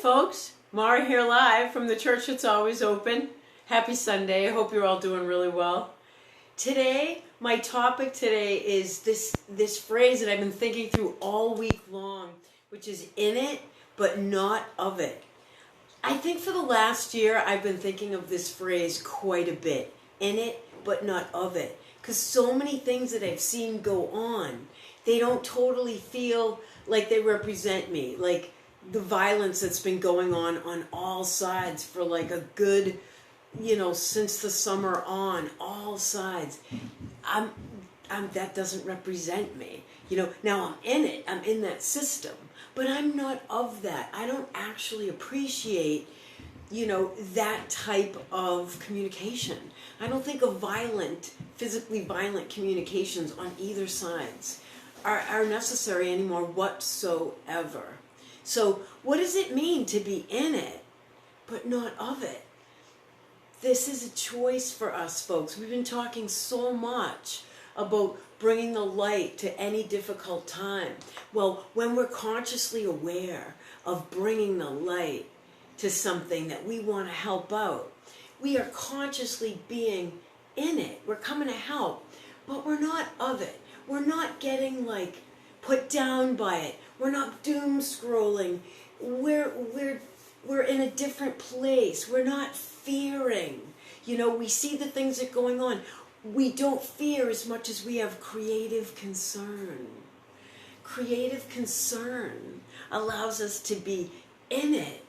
folks, Mara here live from the church that's always open. Happy Sunday. I hope you're all doing really well. Today, my topic today is this phrase that I've been thinking through all week long, which is in it, but not of it. I think for the last year, I've been thinking of this phrase quite a bit. In it, but not of it. Because so many things that I've seen go on, they don't totally feel like they represent me. Like the violence that's been going on all sides for like a good, since the summer on, all sides. That doesn't represent me. Now I'm in it, I'm in that system, but I'm not of that. I don't actually appreciate, that type of communication. I don't think of physically violent communications on either sides are necessary anymore whatsoever. So what does it mean to be in it, but not of it? This is a choice for us, folks. We've been talking so much about bringing the light to any difficult time. Well, when we're consciously aware of bringing the light to something that we want to help out, we are consciously being in it. We're coming to help, but we're not of it. We're not getting put down by it. We're not doom scrolling. We're in a different place. We're not fearing. We see the things that are going on. We don't fear as much as we have creative concern. Creative concern allows us to be in it,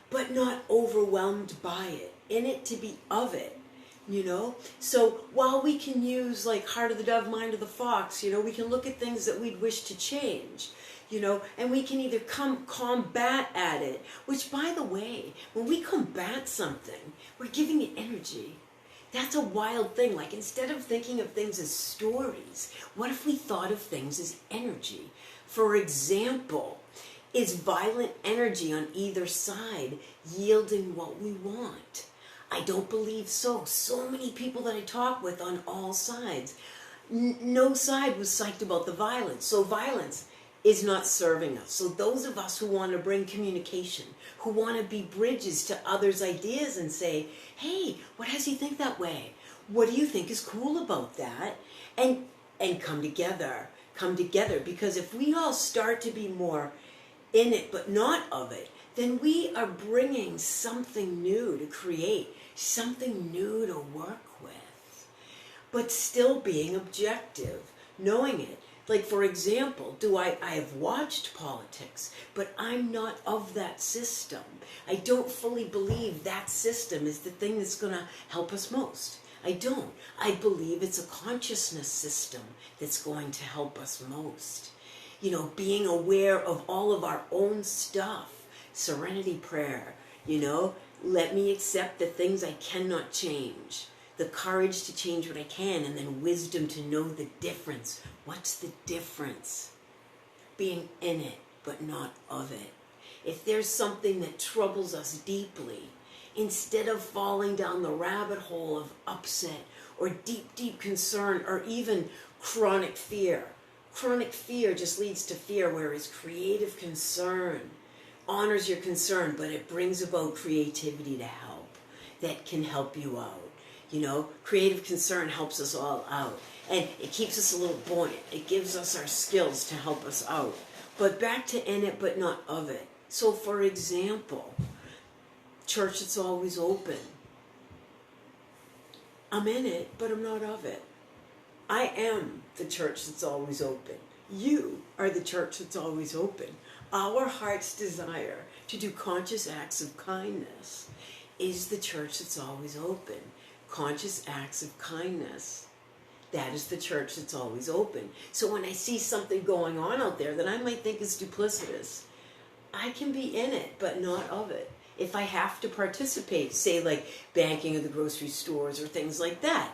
but not overwhelmed by it. In it to be of it. So while we can use heart of the dove, mind of the fox, we can look at things that we'd wish to change, and we can either combat at it, which, by the way, when we combat something, we're giving it energy. That's a wild thing. Instead of thinking of things as stories, what if we thought of things as energy? For example, is violent energy on either side yielding what we want? I don't believe so. So many people that I talk with on all sides, no side was psyched about the violence. So violence is not serving us. So those of us who want to bring communication, who want to be bridges to others' ideas and say, hey, what has you think that way? What do you think is cool about that? And come together, because if we all start to be more in it but not of it, then we are bringing something new to create, something new to work with, but still being objective, knowing it. For example, I have watched politics, but I'm not of that system. I don't fully believe that system is the thing that's going to help us most. I don't. I believe it's a consciousness system that's going to help us most. Being aware of all of our own stuff. Serenity prayer, let me accept the things I cannot change. The courage to change what I can, and then wisdom to know the difference. What's the difference? Being in it, but not of it. If there's something that troubles us deeply, instead of falling down the rabbit hole of upset or deep, deep concern or even chronic fear just leads to fear, whereas creative concern honors your concern, but it brings about creativity to help that can help you out. Creative concern helps us all out, and it keeps us a little buoyant. It gives us our skills to help us out. But back to in it, but not of it. So, for example, church that's always open. I'm in it, but I'm not of it. I am the church that's always open. You are the church that's always open. Our heart's desire to do conscious acts of kindness is the church that's always open. Conscious acts of kindness. That is the church that's always open. So when I see something going on out there that I might think is duplicitous, I can be in it, but not of it. If I have to participate, say banking at the grocery stores or things like that,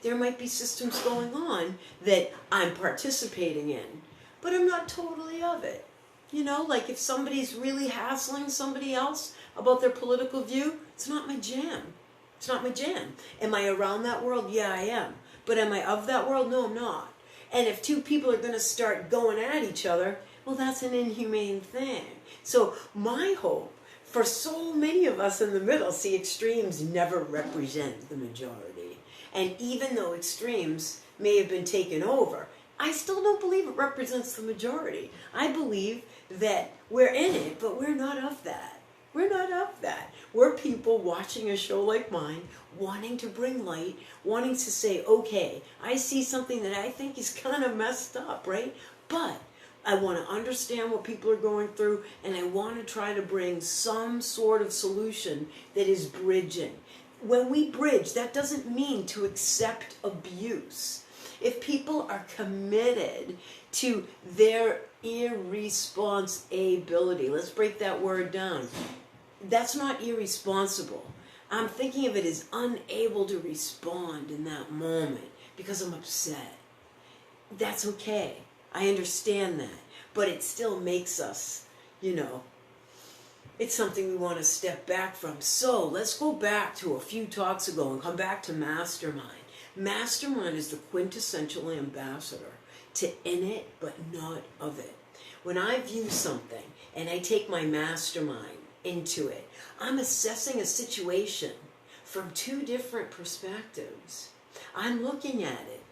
there might be systems going on that I'm participating in, but I'm not totally of it. If somebody's really hassling somebody else about their political view, it's not my jam. It's not my jam. Am I around that world? Yeah, I am. But am I of that world? No, I'm not. And if two people are going to start going at each other, well, that's an inhumane thing. So my hope for so many of us in the middle, see, extremes never represent the majority. And even though extremes may have been taken over, I still don't believe it represents the majority. I believe that we're in it, but we're not of that. We're not of that. We're people watching a show like mine, wanting to bring light, wanting to say, okay, I see something that I think is kind of messed up, right? But I want to understand what people are going through, and I want to try to bring some sort of solution that is bridging. When we bridge, that doesn't mean to accept abuse. If people are committed to their irresponsibility, let's break that word down. That's not irresponsible. I'm thinking of it as unable to respond in that moment because I'm upset. That's okay. I understand that. But it still makes us, it's something we want to step back from. So let's go back to a few talks ago and come back to Mastermind. Mastermind is the quintessential ambassador to in it but not of it. When I view something and I take my mastermind into it, I'm assessing a situation from two different perspectives. I'm looking at it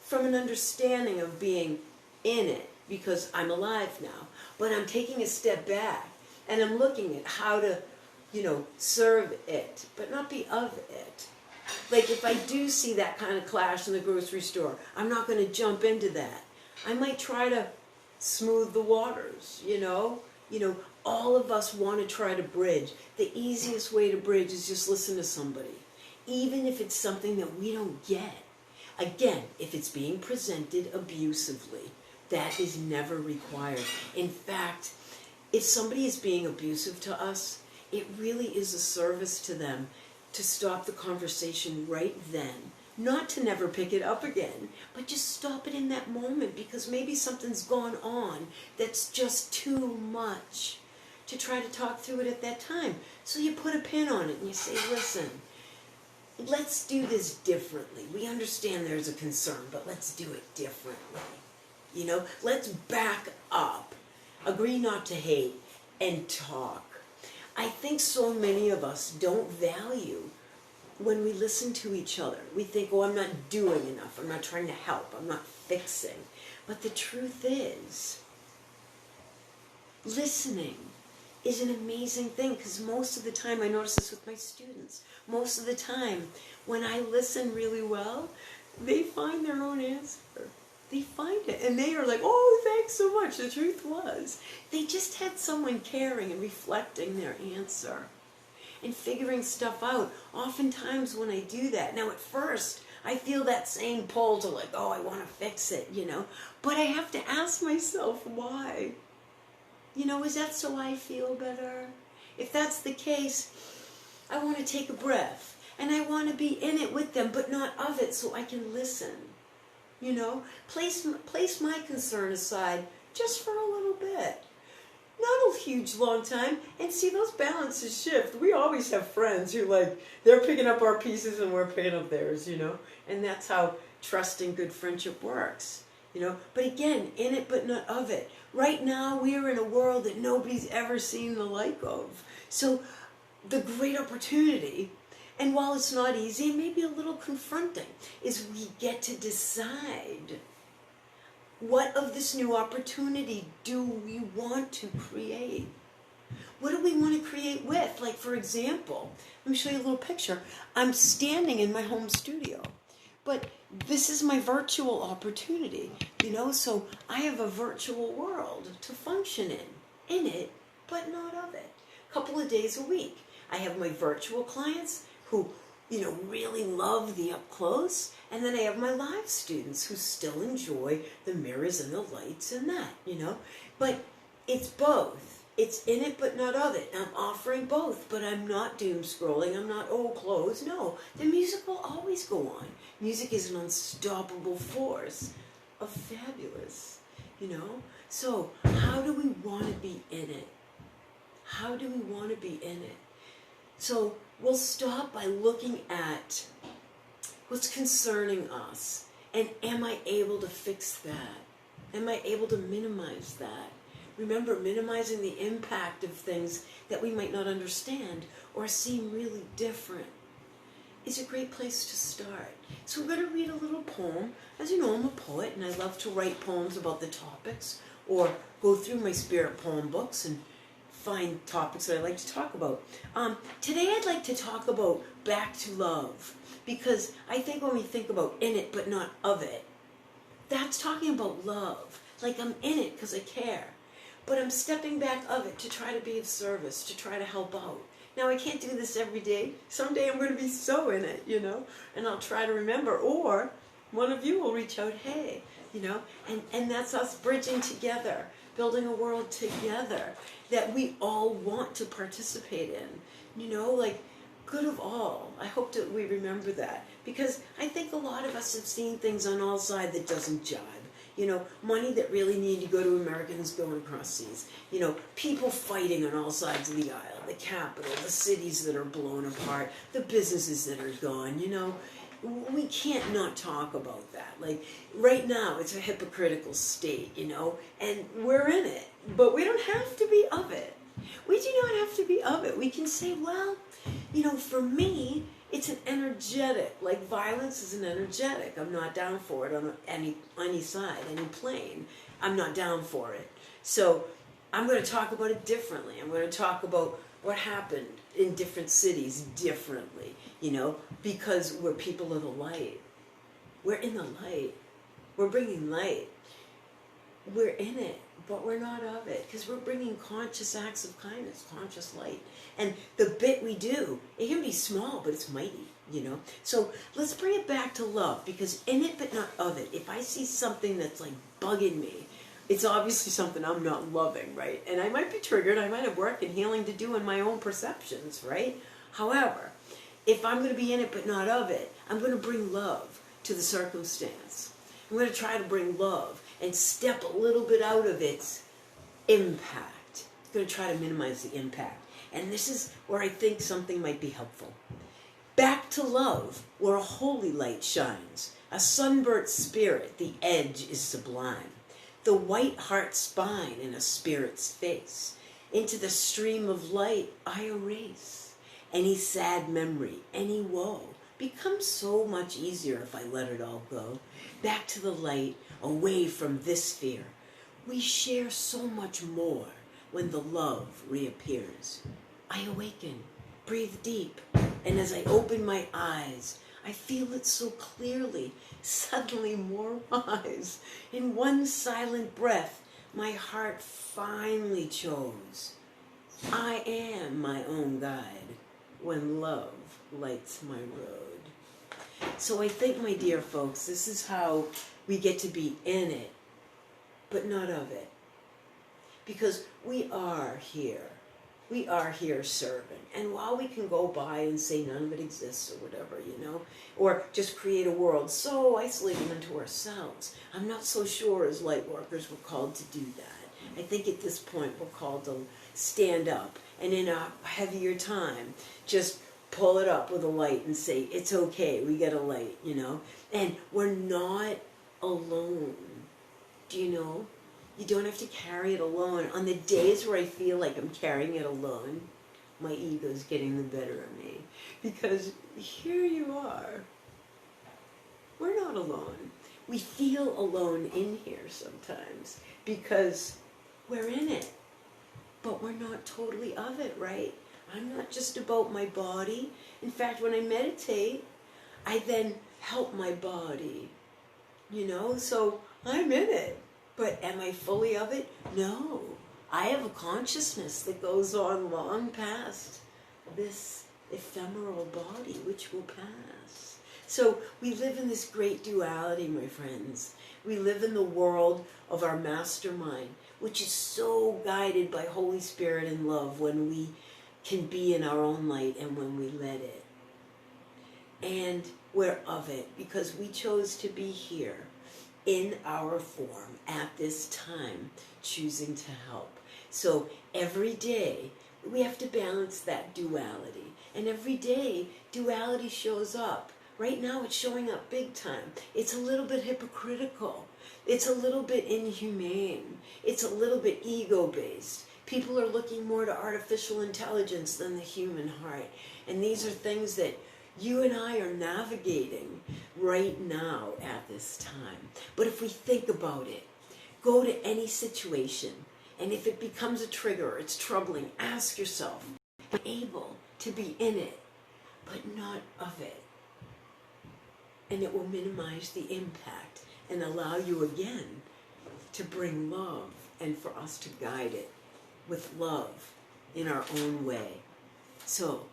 from an understanding of being in it because I'm alive now, but I'm taking a step back and I'm looking at how to, serve it, but not be of it. Like if I do see that kind of clash in the grocery store, I'm not going to jump into that. I might try to smooth the waters, all of us want to try to bridge. The easiest way to bridge is just listen to somebody, even if it's something that we don't get. Again, if it's being presented abusively, that is never required. In fact, if somebody is being abusive to us, it really is a service to them to stop the conversation right then. Not to never pick it up again, but just stop it in that moment because maybe something's gone on that's just too much to try to talk through it at that time. So you put a pin on it and you say, listen, let's do this differently. We understand there's a concern, but let's do it differently. Let's back up, agree not to hate, and talk. I think so many of us don't value when we listen to each other. We think, oh, I'm not doing enough. I'm not trying to help. I'm not fixing. But the truth is, listening is an amazing thing because most of the time, I notice this with my students, most of the time when I listen really well, they find their own answer. They find it and they are like, oh, thanks so much. The truth was, they just had someone caring and reflecting their answer and figuring stuff out. Oftentimes when I do that, now at first I feel that same pull to like, oh, I want to fix it, but I have to ask myself why. Is that so I feel better? If that's the case, I want to take a breath and I want to be in it with them, but not of it, so I can listen. Place my concern aside just for a little bit. Not a huge long time. And see, those balances shift. We always have friends who they're picking up our pieces and we're picking up theirs, And that's how trusting good friendship works, But again, in it but not of it. Right now, we are in a world that nobody's ever seen the like of. So the great opportunity, and while it's not easy, maybe a little confronting, is we get to decide what of this new opportunity do we want to create? What do we want to create with? Like, for example, let me show you a little picture. I'm standing in my home studio, but this is my virtual opportunity, so I have a virtual world to function in it, but not of it. A couple of days a week. I have my virtual clients who, really love the up close. And then I have my live students who still enjoy the mirrors and the lights and that, But it's both. It's in it but not of it. I'm offering both, but I'm not doom scrolling. I'm not, close. No, the music will always go on. Music is an unstoppable force of fabulous, So how do we want to be in it? How do we want to be in it? So we'll stop by looking at what's concerning us, and am I able to fix that? Am I able to minimize that? Remember, minimizing the impact of things that we might not understand or seem really different is a great place to start. So we're going to read a little poem. As you know, I'm a poet, and I love to write poems about the topics, or go through my spirit poem books and find topics that I like to talk about. Today I'd like to talk about back to love, because I think when we think about in it but not of it, that's talking about love. Like, I'm in it because I care, but I'm stepping back of it to try to be of service, to try to help out. Now, I can't do this every day. Someday I'm going to be so in it, and I'll try to remember. Or one of you will reach out, hey, and that's us bridging together, building a world together that we all want to participate in, like good of all. I hope that we remember that, because I think a lot of us have seen things on all sides that doesn't jive. Money that really need to go to Americans going across seas. People fighting on all sides of the aisle, the capital, the cities that are blown apart, the businesses that are gone. We can't not talk about that. Like, right now, it's a hypocritical state, and we're in it, but we don't have to be of it. We do not have to be of it. We can say, well, for me, it's an energetic, like violence is an energetic. I'm not down for it on any side, any plane. I'm not down for it. So I'm going to talk about it differently. I'm going to talk about what happened in different cities differently, because we're people of the light. We're in the light. We're bringing light. We're in it, but we're not of it, because we're bringing conscious acts of kindness, conscious light. And the bit we do, it can be small, but it's mighty, So let's bring it back to love, because in it but not of it. If I see something that's like bugging me, it's obviously something I'm not loving, right? And I might be triggered. I might have work and healing to do in my own perceptions, right? However, if I'm going to be in it but not of it, I'm going to bring love to the circumstance. I'm going to try to bring love and step a little bit out of its impact. I'm going to try to minimize the impact. And this is where I think something might be helpful. Back to love, where a holy light shines. A sunburnt spirit, the edge is sublime. The white heart spine in a spirit's face. Into the stream of light I erase. Any sad memory, any woe, becomes so much easier if I let it all go. Back to the light, away from this fear. We share so much more when the love reappears. I awaken, breathe deep, and as I open my eyes, I feel it so clearly, suddenly more wise. In one silent breath, my heart finally chose. I am my own guide when love lights my road. So I think, my dear folks, this is how we get to be in it, but not of it. Because we are here. We are here serving. And while we can go by and say none of it exists or whatever, or just create a world so isolated into ourselves, I'm not so sure as light workers we're called to do that. I think at this point we're called to stand up and in a heavier time just pull it up with a light and say, it's okay, we get a light, And we're not alone. Do you know? You don't have to carry it alone. On the days where I feel like I'm carrying it alone, my ego's getting the better of me. Because here you are. We're not alone. We feel alone in here sometimes because we're in it. But we're not totally of it, right? I'm not just about my body. In fact, when I meditate, I then help my body. So I'm in it. But am I fully of it? No. I have a consciousness that goes on long past this ephemeral body, which will pass. So we live in this great duality, my friends. We live in the world of our mastermind, which is so guided by Holy Spirit and love when we can be in our own light and when we let it. And we're of it because we chose to be here in our form at this time, choosing to help. So every day we have to balance that duality. And every day duality shows up. Right now it's showing up big time. It's a little bit hypocritical. It's a little bit inhumane. It's a little bit ego-based. People are looking more to artificial intelligence than the human heart. And these are things that you and I are navigating right now at this time. But if we think about it, go to any situation, and if it becomes a trigger, it's troubling, ask yourself, am I able to be in it, but not of it? And it will minimize the impact and allow you again to bring love and for us to guide it with love in our own way. So,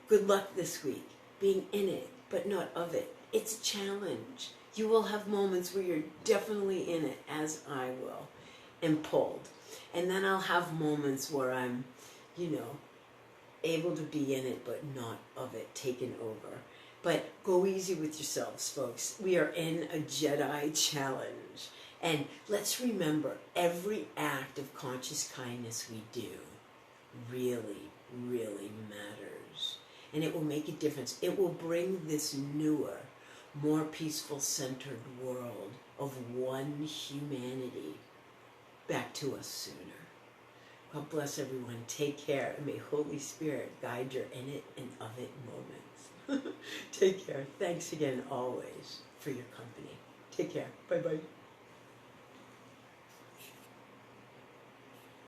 good luck this week, being in it, but not of it. It's a challenge. You will have moments where you're definitely in it, as I will, and pulled. And then I'll have moments where I'm, able to be in it, but not of it, taken over. But go easy with yourselves, folks. We are in a Jedi challenge. And let's remember, every act of conscious kindness we do really, really matters. And it will make a difference. It will bring this newer, more peaceful, centered world of one humanity back to us sooner. God bless everyone. Take care. And may Holy Spirit guide your in it and of it moments. Take care. Thanks again always for your company. Take care. Bye-bye.